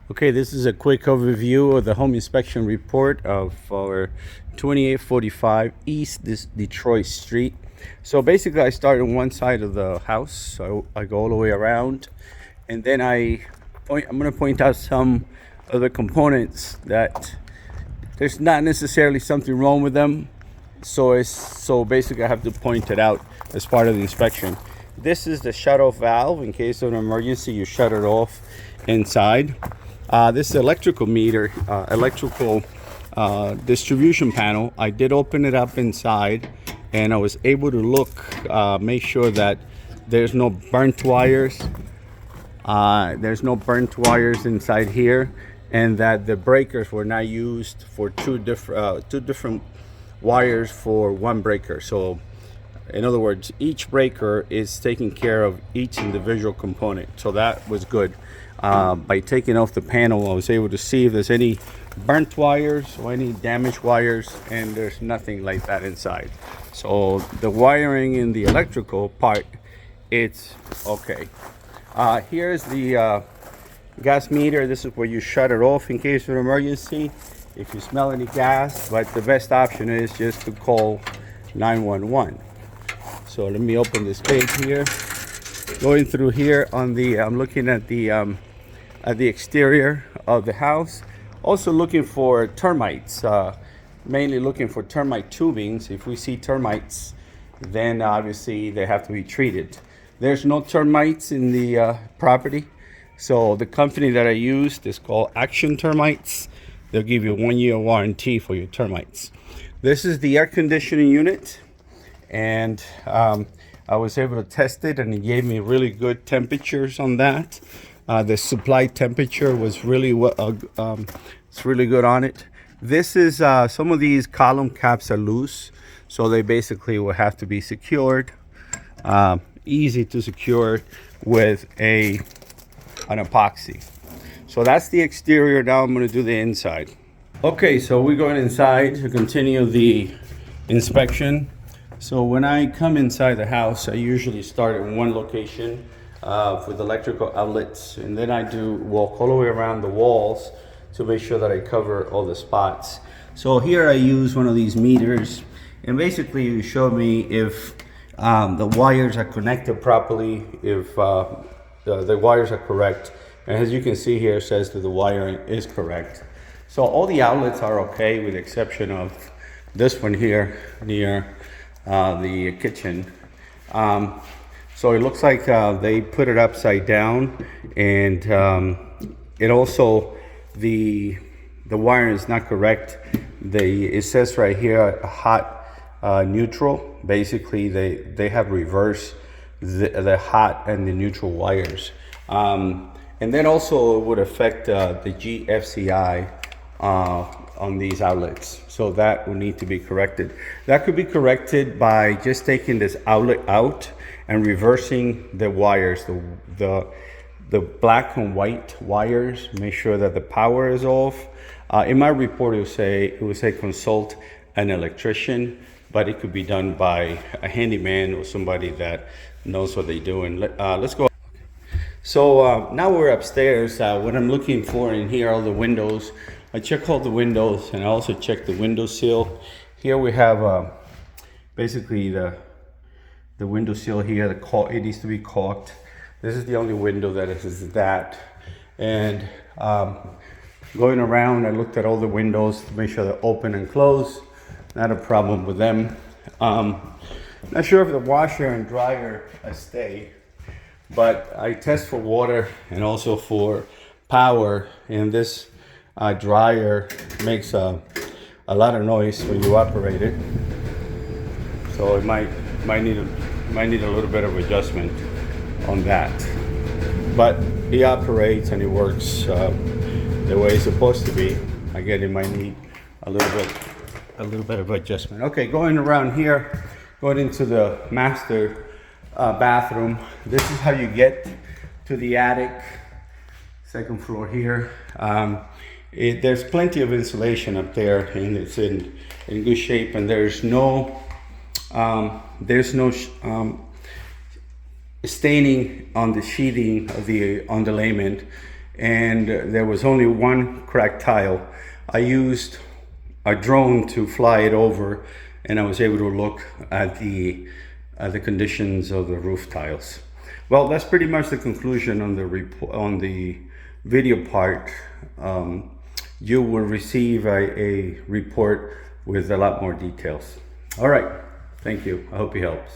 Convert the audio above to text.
Okay, this is a quick overview of the home inspection report of our 2845 East Detroit Street. So basically I start on one side of the house, so I go all the way around, and then I'm going to point out some other components that there's not necessarily something wrong with them. So basically I have to point it out as part of the inspection. This is the shut-off valve. In case of an emergency, you shut it off inside. This electrical meter, electrical distribution panel, I did open it up inside, and I was able to look, make sure that there's no burnt wires. There's no burnt wires inside here, and that the breakers were not used for two different wires for one breaker. So in other words, each breaker is taking care of each individual component. So that was good. By taking off the panel, I was able to see if there's any burnt wires or any damaged wires, and there's nothing like that inside. So the wiring in the electrical part, it's okay. Here's the gas meter. This is where you shut it off in case of an emergency if you smell any gas, but the best option is just to call 911. So let me open this page here. Going through here on the, I'm looking at the exterior of the house. Also looking for termites, mainly looking for termite tubings. If we see termites, then obviously they have to be treated. There's no termites in the property. So the company that I used is called Action Termites. They'll give you a 1-year warranty for your termites. This is the air conditioning unit, and I was able to test it, and it gave me really good temperatures on that. The supply temperature was really it's really good on it. This is some of these column caps are loose, so they basically will have to be secured. Easy to secure with an epoxy. So that's the exterior. Now I'm going to do the inside. Okay, so we're going inside to continue the inspection. So when I come inside the house, I usually start in one location with electrical outlets, and then I do walk all the way around the walls to make sure that I cover all the spots. So here I use one of these meters, and basically you show me if the wires are connected properly, if the wires are correct. And as you can see here, it says that the wiring is correct. So all the outlets are okay, with the exception of this one here near the kitchen. So it looks like they put it upside down, and it also, the wiring is not correct. It says right here hot neutral. Basically they have reversed the hot and the neutral wires. And then also it would affect the GFCI on these outlets. So that will need to be corrected. That could be corrected by just taking this outlet out and reversing the wires, the black and white wires. Make sure that the power is off. In my report, it would say consult an electrician, but it could be done by a handyman or somebody that knows what they're doing. Let's go. So now we're upstairs. What I'm looking for in here are the windows. I check all the windows, and I also check the window sill. Here we have basically the window sill here. It needs to be caulked. This is the only window that is that. And going around, I looked at all the windows to make sure they're open and closed. Not a problem with them. Not sure if the washer and dryer stay, but I test for water and also for power, and this dryer makes a lot of noise when you operate it. So it might need a little bit of adjustment on that. But it operates and it works the way it's supposed to be. Again, it might need a little bit of adjustment. Okay, going around here, going into the master bathroom. This is how you get to the attic, second floor here. There's plenty of insulation up there, and it's in good shape, and there's no staining on the sheathing of the underlayment. and there was only one cracked tile. I used a drone to fly it over, and I was able to look at the conditions of the roof tiles. Well, that's pretty much the conclusion on the video part. You will receive a report with a lot more details. All right, thank you. I hope it helps.